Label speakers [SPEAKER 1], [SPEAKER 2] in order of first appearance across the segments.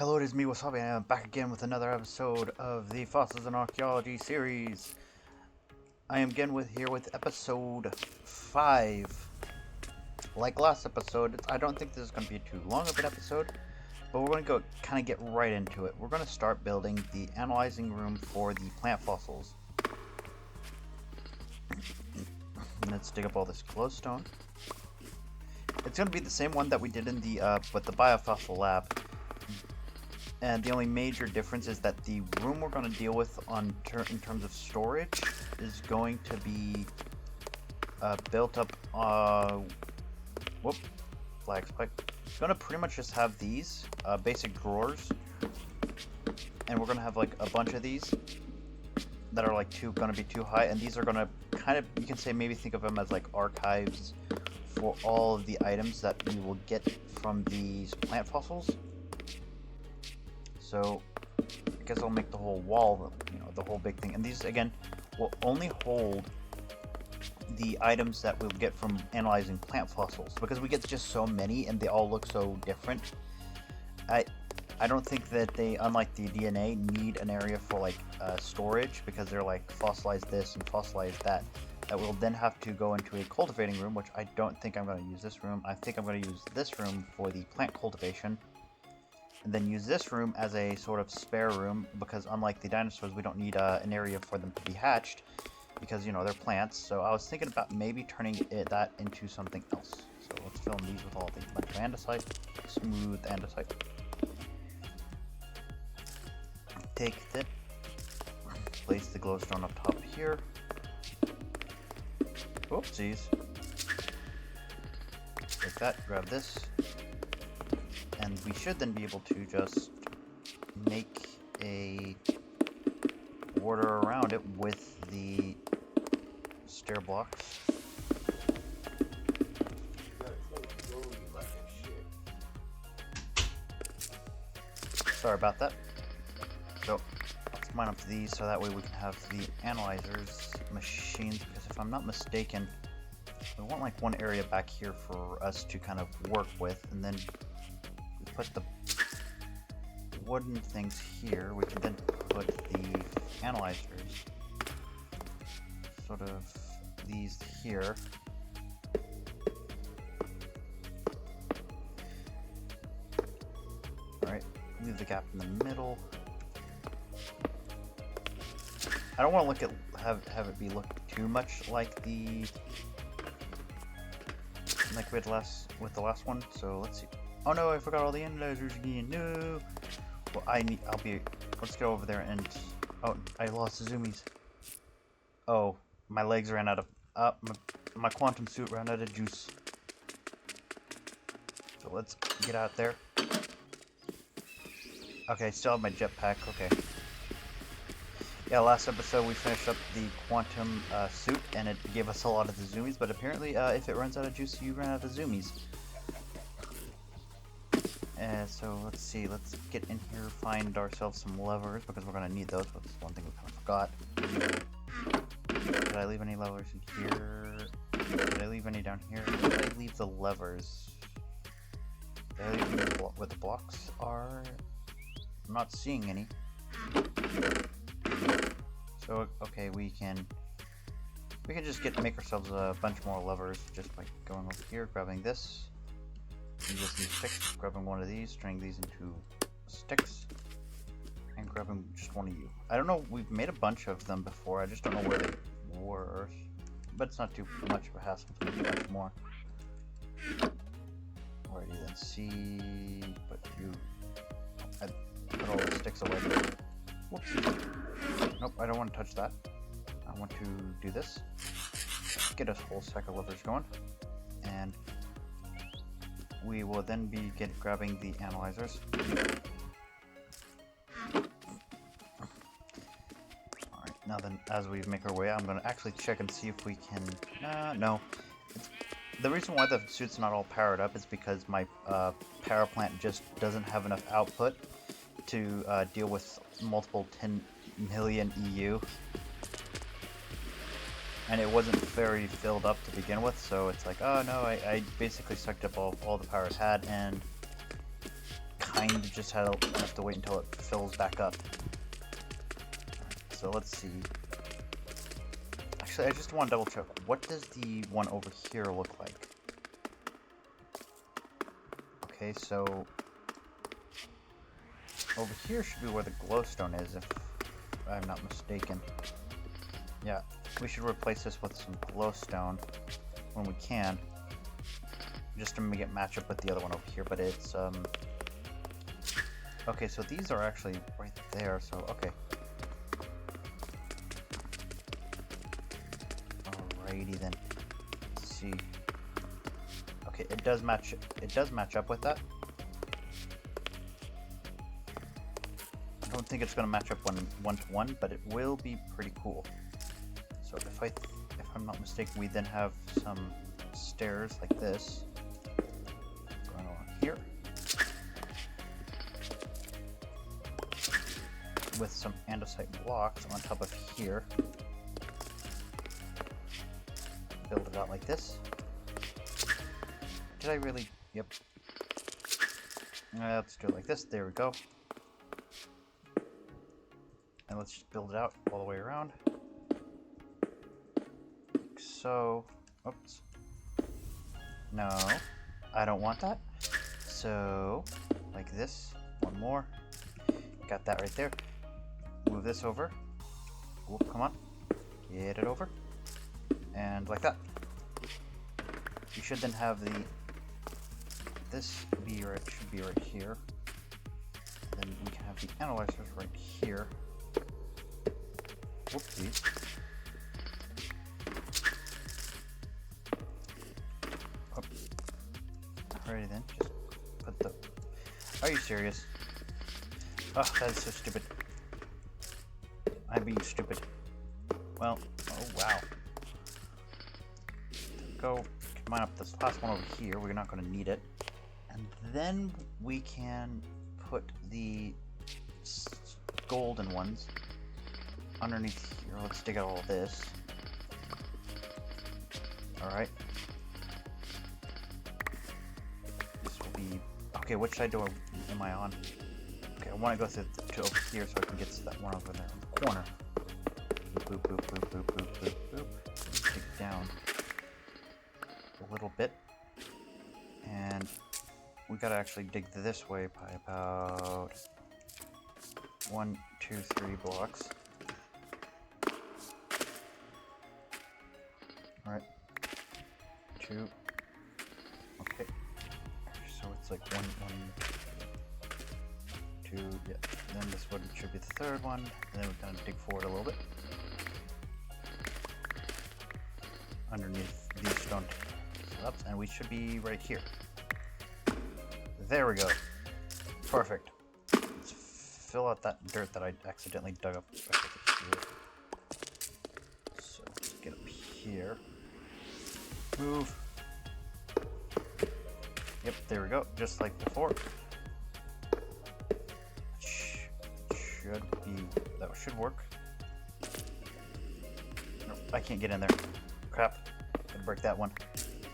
[SPEAKER 1] Hello, it is me, Wasabi, and I'm back again with another episode of the Fossils and Archaeology series. I am again here with episode 5. Like last episode, I don't think this is going to be too long of an episode, but we're going to go kind of get right into it. We're going to start building the analyzing room for the plant fossils. Let's dig up all this glowstone. It's going to be the same one that we did in the with the biofossil lab. And the only major difference is that the room we're going to deal with in terms of storage is going to be built up. Flag spike. It's going to pretty much just have these basic drawers, and we're going to have like a bunch of these that are like going to be too high, and these are going to kind of, you can say, maybe think of them as like archives for all of the items that we will get from these plant fossils. So I guess I'll make the whole wall, the whole big thing. And these, again, will only hold the items that we'll get from analyzing plant fossils, because we get just so many and they all look so different. I don't think that they, unlike the DNA, need an area for like storage, because they're like fossilized this and fossilized that. That we'll then have to go into a cultivating room, which I don't think I'm going to use this room. I think I'm going to use this room for the plant cultivation. And then use this room as a sort of spare room, because unlike the dinosaurs, we don't need an area for them to be hatched, because, they're plants. So I was thinking about maybe turning that into something else. So let's fill in these with all the bunch of andesite, smooth andesite. Take it, place the glowstone up top here. Oopsies. Take that, grab this. And we should then be able to just make a border around it with the stair blocks. Sorry about that. So let's mine up these so that way we can have the analyzers machines, because if I'm not mistaken, we want like one area back here for us to kind of work with, and then put the wooden things here. We can then put the analyzers, sort of these here. Alright, leave the gap in the middle. I don't want to look at have it be look too much like we had with the last one. So let's see. Oh no, I forgot all the analyzers again. No. Well, let's go over there and, oh, I lost the zoomies. Oh, my legs ran out of, my quantum suit ran out of juice. So let's get out there. Okay, still have my jetpack, okay. Yeah, last episode we finished up the quantum suit, and it gave us a lot of the zoomies, but apparently if it runs out of juice, you run out of zoomies. So let's see, let's get in here, find ourselves some levers, because we're going to need those. That's one thing we kind of forgot. Did I leave any levers in here? Did I leave any down here? Where did I leave the levers? Did I leave them where the blocks are? I'm not seeing any. So, okay, we can just make ourselves a bunch more levers just by going over here, grabbing this. Just these sticks, grabbing one of these, turning these into sticks, and grabbing just one of you. I don't know, we've made a bunch of them before, I just don't know where they were, but it's not too much of a hassle to make a bunch more. Alrighty then, see, I put all the sticks away. Whoops. Nope, I don't want to touch that. I want to do this. Get a whole stack of levers going, and we will then be grabbing the analyzers. Alright, now then, as we make our way, I'm going to actually check and see if we can... no. The reason why the suit's not all powered up is because my power plant just doesn't have enough output to deal with multiple 10 million EU. And it wasn't very filled up to begin with, so it's like, oh no, I basically sucked up all the power it had, and kind of just have to wait until it fills back up. So let's see. Actually, I just want to double check. What does the one over here look like? Okay, so over here should be where the glowstone is, if I'm not mistaken. Yeah, we should replace this with some glowstone when we can, just to make it match up with the other one over here. But it's okay. So these are actually right there. So okay. Alrighty then. Let's see. Okay, it does match. It does match up with that. I don't think it's going to match up one to one, but it will be pretty cool. So if I'm not mistaken, we then have some stairs like this going along here, with some andesite blocks on top of here. Build it out like this. Did I really? Yep. Let's do it like this. There we go. And let's just build it out all the way around. Like so. Oops. No, I don't want that. So, like this. One more. Got that right there. Move this over. Whoop, come on. Get it over. And like that. You should then have this be right, should be right here. Then we can have the analyzers right here. Whoopsies. Oh. Alrighty then, just put the... Are you serious? Oh, that is so stupid. I'm being stupid. Well, oh wow. Go mine up this last one over here. We're not going to need it. And then we can put the golden ones underneath here. Let's dig out all this. Alright. This will be... Okay, which side am I on? Okay, I want to go to over here so I can get to that one over there in the corner. Boop, boop, boop, boop, boop, boop, boop. Dig down a little bit. And we gotta actually dig this way by about 1, 2, 3 blocks. Alright. 2. Okay. So it's like 1, 2, yeah. Then this one should be the third one. And then we're gonna dig forward a little bit. Underneath these stone slabs, and we should be right here. There we go. Perfect. Let's fill out that dirt that I accidentally dug up. So let's get up here. Move. Yep, there we go. Just like before. Should be... That should work. Nope, I can't get in there. Crap. Gonna break that one.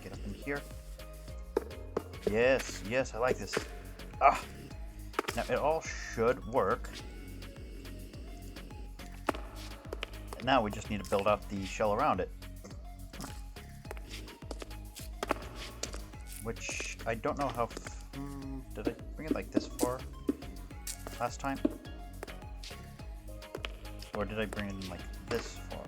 [SPEAKER 1] Get up in here. Yes, yes, I like this. Ah! Now, it all should work. And now we just need to build out the shell around it. Which, I don't know how... did I bring it like this far last time? Or did I bring it in like this far?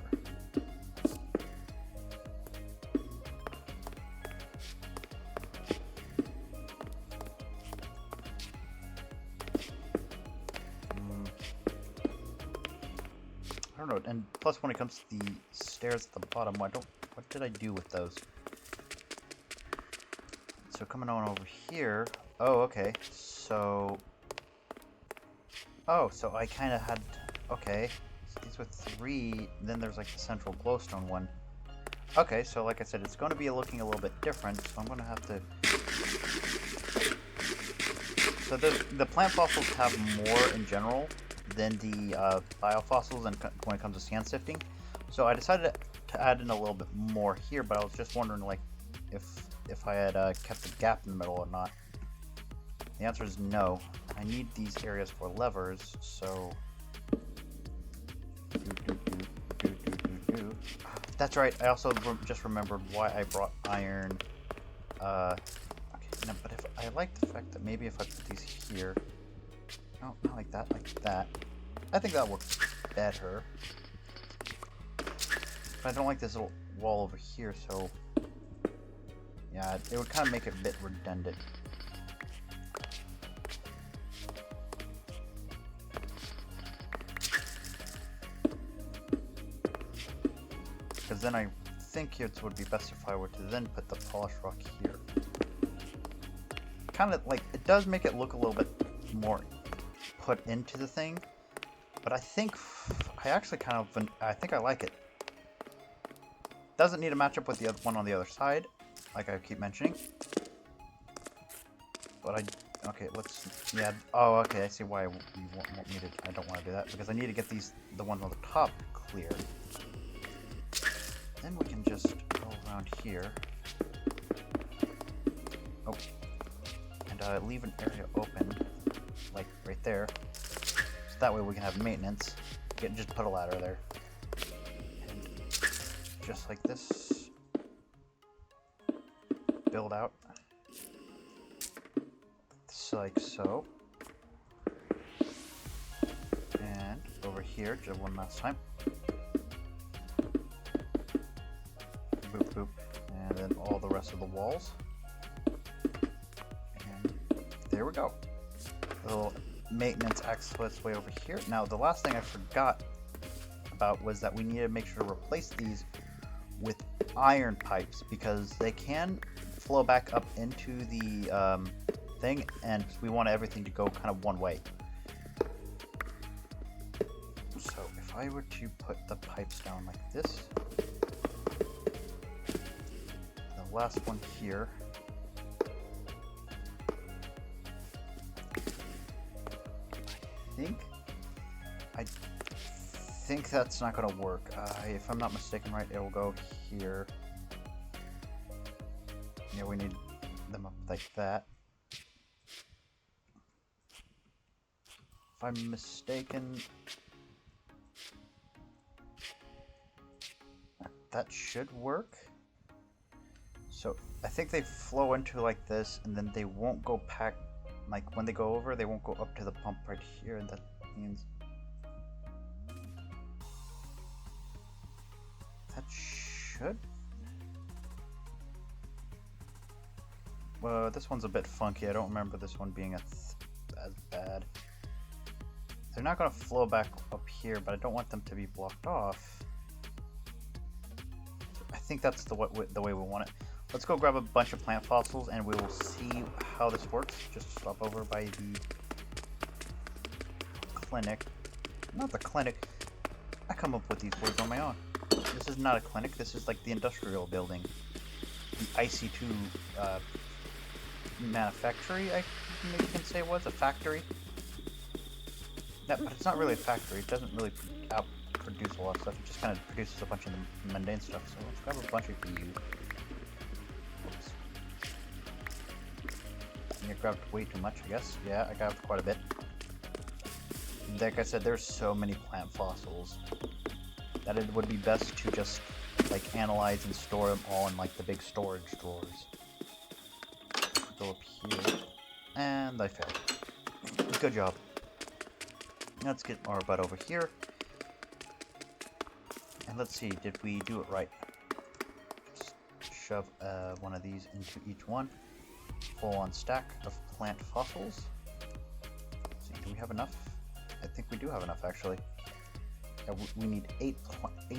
[SPEAKER 1] I don't know. And plus, when it comes to the stairs at the bottom, what did I do with those? So coming on over here. Oh, okay. So... Oh, so I kind of had... Okay. So these were 3. Then there's like the central glowstone one. Okay, so like I said, it's going to be looking a little bit different. So I'm going to have to... So the plant fossils have more in general than the biofossils and when it comes to sand sifting. So I decided to add in a little bit more here, but I was just wondering like if I had kept the gap in the middle or not. The answer is no. I need these areas for levers, so... That's right, I also just remembered why I brought iron. Okay, no, but if I like the fact that maybe if I put these here... No, not like that, like that. I think that works better. But I don't like this little wall over here, so... Yeah, it would kind of make it a bit redundant. Because then I think it would be best if I were to then put the polished rock here. Kind of like, it does make it look a little bit more put into the thing, but I think I actually kind of, I think I like it. Doesn't need to match up with the other one on the other side, like I keep mentioning. But okay, let's, yeah, oh, okay, I see why you want me to, I don't want to do that, because I need to get the ones on the top clear. Then we can just go around here. Oh, and leave an area open, like right there, so that way we can have maintenance. Just put a ladder there. Just like this, build out, just like so, and over here, just one last time, boop boop, and then all the rest of the walls, and there we go. A little maintenance access way over here. Now the last thing I forgot about was that we need to make sure to replace these with iron pipes, because they can flow back up into the thing, and we want everything to go kind of one way. So if I were to put the pipes down like this, the last one here, I think that's not going to work. If I'm not mistaken, right, it will go here. Yeah, we need them up like that. If I'm mistaken, that should work. So I think they flow into like this, and then they won't go back. Like when they go over, they won't go up to the pump right here, and that means that should. Well, this one's a bit funky. I don't remember this one being as bad. They're not going to flow back up here, but I don't want them to be blocked off. I think that's the way we want it. Let's go grab a bunch of plant fossils, and we will see how this works. Just stop over by the clinic. Not the clinic. I come up with these words on my own. This is not a clinic. This is like the industrial building. The IC2 manufactory, I maybe can say was a factory. Yeah, but it's not really a factory. It doesn't really produce a lot of stuff. It just kind of produces a bunch of the mundane stuff. So let's grab a bunch of you. Oops. I grabbed way too much, I guess. Yeah, I grabbed quite a bit. Like I said, there's so many plant fossils that it would be best to just like analyze and store them all in like the big storage drawers. Go up here, and I failed. Good job. Let's get our butt over here, and let's see, did we do it right? Just shove one of these into each one. Full-on stack of plant fossils. Let's see, do we have enough? I think we do have enough, actually. Yeah, we need 8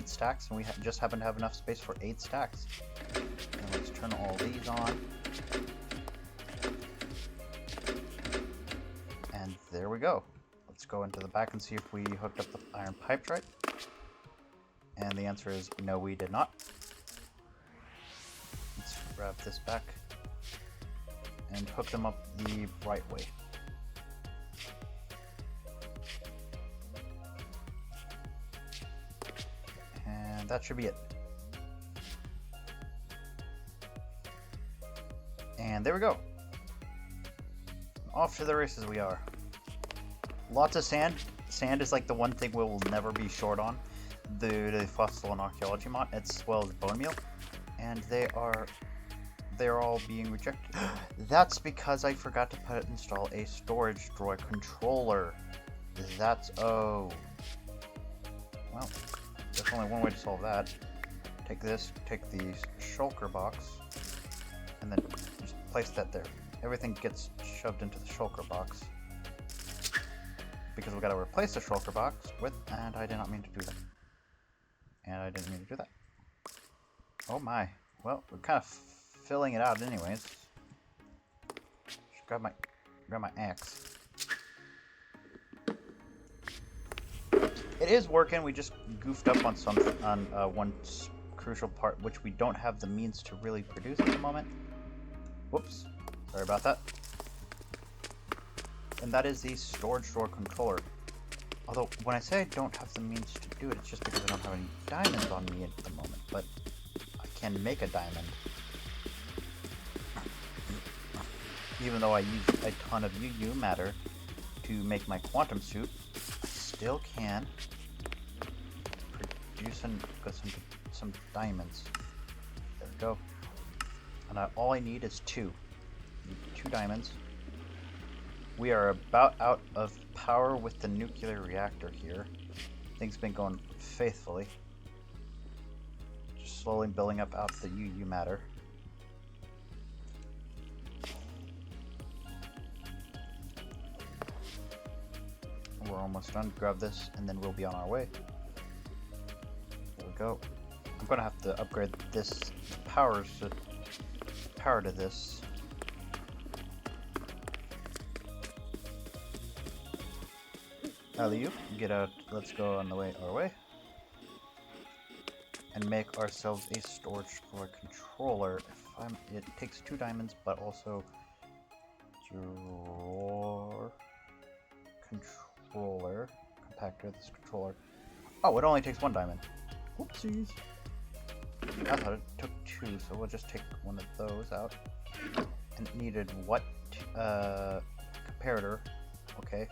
[SPEAKER 1] stacks, and we just happen to have enough space for 8 stacks. And let's turn all these on. And there we go. Let's go into the back and see if we hooked up the iron pipes right. And the answer is no, we did not. Let's grab this back and hook them up the right way. And that should be it. And there we go. Off to the races we are. Lots of sand. Sand is like the one thing we'll never be short on. The fossil and archaeology mod, as well as bone meal, and they're all being rejected. That's because I forgot to install a storage drawer controller. That's well, there's only one way to solve that. Take this, take the shulker box, and then just place that there. Everything gets shoved into the shulker box because we got to replace the shulker box with, and I did not mean to do that. And I didn't mean to do that. Oh my. Well, we're kind of filling it out anyways. Just grab my axe. It is working. We just goofed up on one crucial part, which we don't have the means to really produce at the moment. Whoops. Sorry about that. And that is the storage drawer controller. Although, when I say I don't have the means to do it, it's just because I don't have any diamonds on me at the moment, but I can make a diamond. Even though I use a ton of UU matter to make my quantum suit, I still can produce some diamonds. There we go. And all I need is two. I need 2 diamonds. We are about out of power with the nuclear reactor here. Things been going faithfully. Just slowly building up out the UU matter. We're almost done. Grab this and then we'll be on our way. There we go. I'm gonna have to upgrade this power to this. Alley-oop, get out, let's go on our way. And make ourselves a storage drawer controller. It takes 2 diamonds, but also drawer controller, compactor, this controller. Oh, it only takes 1 diamond. Whoopsies. I thought it took 2, so we'll just take one of those out. And it needed what? Comparator. Okay.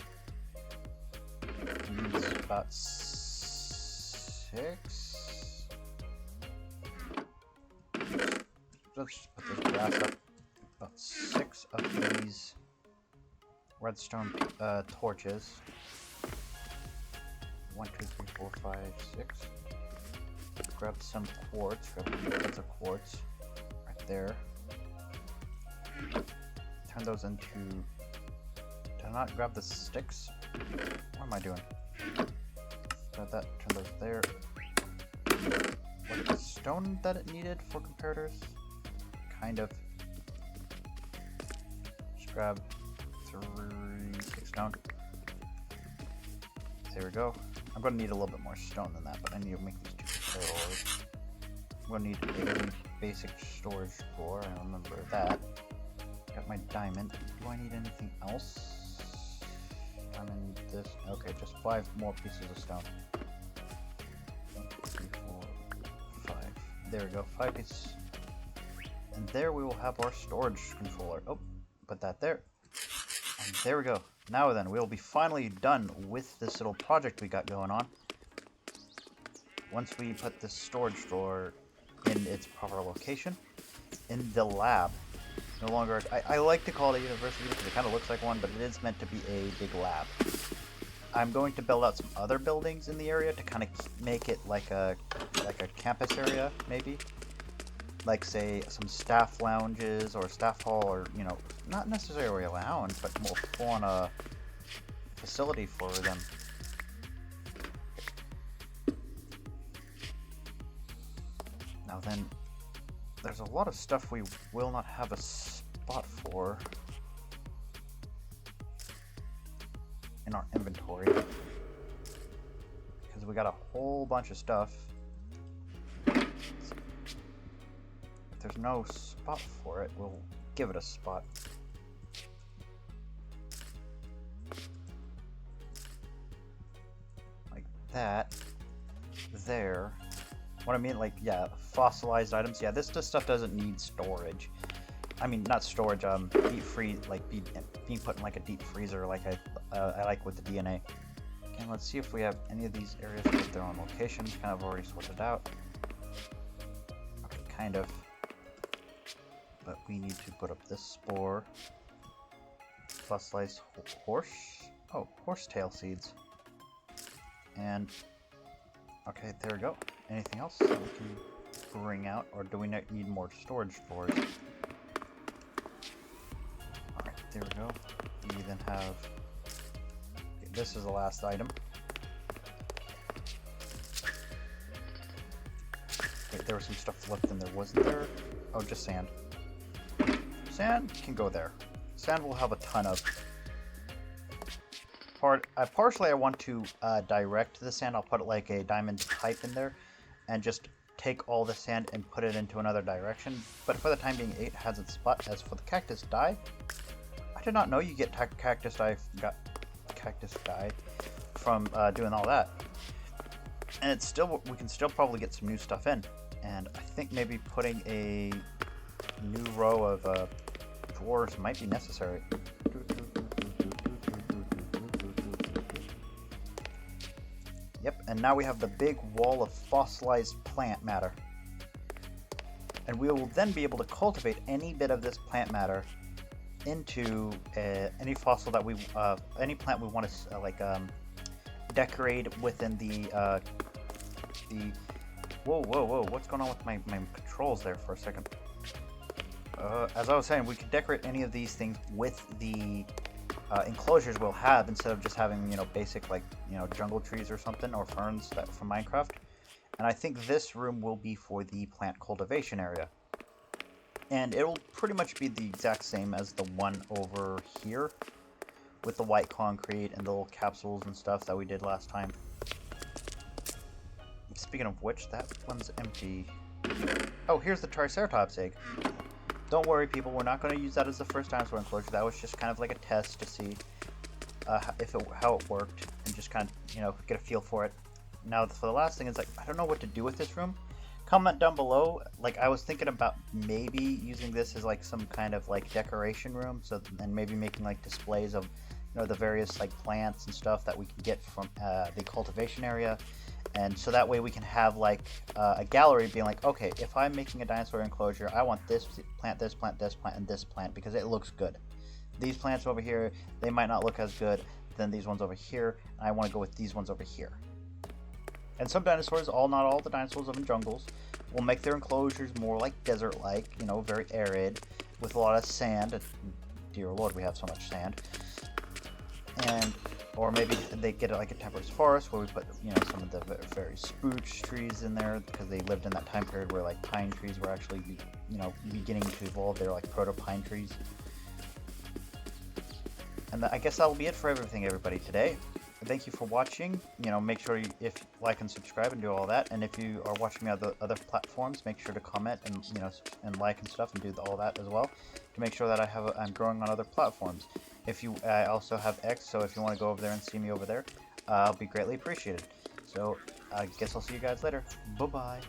[SPEAKER 1] Needs about 6. Let's just put this grass up. About 6 of these redstone torches. 1, 2, 3, 4, 5, 6. Grab some quartz. Grab lots of quartz right there. Turn those into. Did I not grab the sticks? What am I doing? Grab that. Turn those there. Was it the stone that it needed for comparators? Kind of. Just grab 6 stone. There we go. I'm going to need a little bit more stone than that, but I need to make these 2 comparators. I'm going to need a basic storage drawer. I remember that. Got my diamond. Do I need anything else? Diamond, this. Okay, just 5 more pieces of stone. 1, 2, 3, 4, 5. There we go. 5 pieces. And there we will have our storage controller. Oh, put that there. And there we go. Now then, we'll be finally done with this little project we got going on. Once we put this storage drawer in its proper location, in the lab. No longer, I like to call it a university because it kind of looks like one, but it is meant to be a big lab. I'm going to build out some other buildings in the area to kind of make it like a campus area, maybe. Like, say, some staff lounges or staff hall, or, you know, not necessarily a lounge, but more on a facility for them. Now then, there's a lot of stuff we will not have a spot for in our inventory because we got a whole bunch of stuff. If there's no spot for it, we'll give it a spot. Like that. There. What I mean, like, yeah, fossilized items. Yeah, this stuff doesn't need storage. I mean, not storage. Deep freeze, like being put in like a deep freezer, like I like with the DNA. And let's see if we have any of these areas with their own locations. Kind of already sorted out. Okay, kind of. But we need to put up this spore. Fossilized horse. Oh, horsetail seeds. And okay, there we go. Anything else that we can bring out, or do we need more storage drawers? All right, there we go. We then have. Okay, this is the last item. Wait, there was some stuff left in there, wasn't there? Oh, just sand. Sand can go there. Sand will have a ton of. Partially, I want to direct the sand. I'll put it like a diamond pipe in there, and just take all the sand and put it into another direction. But for the time being, it has its spot. As for the cactus dye, I did not know you get cactus dye. Got cactus dye from doing all that, and it's still we can still probably get some new stuff in. And I think maybe putting a new row of drawers might be necessary. Yep, and now we have the big wall of fossilized plant matter. And we will then be able to cultivate any bit of this plant matter into any fossil that we, any plant we want to decorate within the, whoa, what's going on with my controls there for a second? As I was saying, we could decorate any of these things with the enclosures we'll have, instead of just having, you know, basic like, you know, jungle trees or something, or ferns that from Minecraft. And I think this room will be for the plant cultivation area, and it'll pretty much be the exact same as the one over here with the white concrete and the little capsules and stuff that we did last time. Speaking of which, that one's empty. Oh, here's the Triceratops egg. Don't worry, people, we're not going to use that as the first dinosaur enclosure. That was just kind of like a test to see how it worked, and just kind of, you know, get a feel for it. Now, for the last thing is, like, I don't know what to do with this room. Comment down below. Like, I was thinking about maybe using this as like some kind of like decoration room, so and maybe making like displays of, you know, the various like plants and stuff that we can get from the cultivation area. And so that way we can have like a gallery being like, okay, if I'm making a dinosaur enclosure, I want this plant, this plant, this plant, and this plant because it looks good. These plants over here, they might not look as good than these ones over here. And I want to go with these ones over here. And some dinosaurs, not all the dinosaurs live in jungles, will make their enclosures more like desert-like, you know, very arid, with a lot of sand. Dear Lord, we have so much sand. And or maybe they get like a temperate forest where we put, you know, some of the very spruce trees in there, because they lived in that time period where like pine trees were actually, you know, beginning to evolve. They're like proto-pine trees. And I guess that'll be it for everything, everybody, today. Thank you for watching. You know, make sure if like and subscribe and do all that. And if you are watching me on the other platforms, make sure to comment and, you know, and like and stuff, and do all that as well to make sure that I'm growing on other platforms. I also have X, so if you want to go over there and see me over there, I'll be greatly appreciated. So I guess I'll see you guys later. Bye bye.